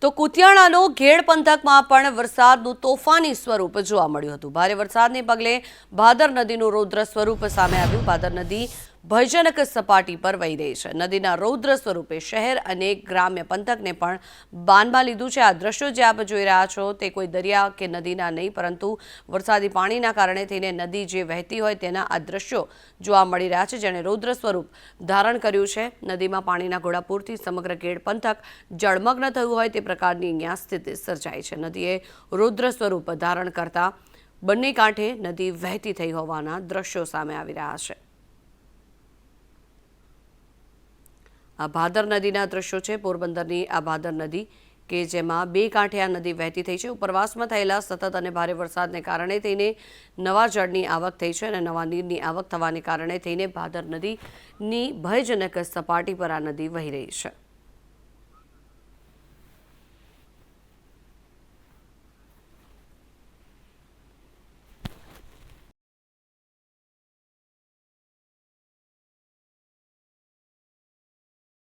તો કુતિયાણાનો ઘેડ પંથકમાં પણ વરસાદનું તોફાની સ્વરૂપ જોવા મળ્યું હતું। ભારે વરસાદને પગલે ભાદર નદીનું રૌદ્ર સ્વરૂપ સામે આવ્યું। ભાદર નદી ભયજનક સપાટી પર વહી રહી છે। નદીના રૌદ્ર સ્વરૂપે શહેર અને ગ્રામ્ય પંથકને પણ બાનમાં લીધું છે। આ દ્રશ્યો જે આપ જોઈ રહ્યા છો તે કોઈ દરિયા કે નદીના નહીં, પરંતુ વરસાદી પાણીના કારણે થઈને નદી જે વહેતી હોય તેના આ દ્રશ્યો જોવા મળી રહ્યા છે, જેણે રૌદ્ર સ્વરૂપ ધારણ કર્યું છે। નદીમાં પાણીના ઘોડાપૂરથી સમગ્ર ઘેડ પંથક જળમગ્ન થયું હોય તે પ્રકારની અહીંયા સ્થિતિ સર્જાઈ છે। નદીએ રૌદ્ર સ્વરૂપ ધારણ કરતા બંને કાંઠે નદી વહેતી થઈ હોવાના દ્રશ્યો સામે આવી રહ્યા છે। આ ભાદર નદીના દ્રશ્યો છે। પોરબંદરની આ ભાદર નદી કે જેમાં બે કાંઠે આ નદી વહેતી થઈ છે। ઉપરવાસમાં થયેલા સતત અને ભારે વરસાદને કારણે થઈને નવા જળની આવક થઈ છે અને નવા નીરની આવક થવાને કારણે થઈને ભાદર નદીની ભયજનક સપાટી પર આ નદી વહી રહી છે।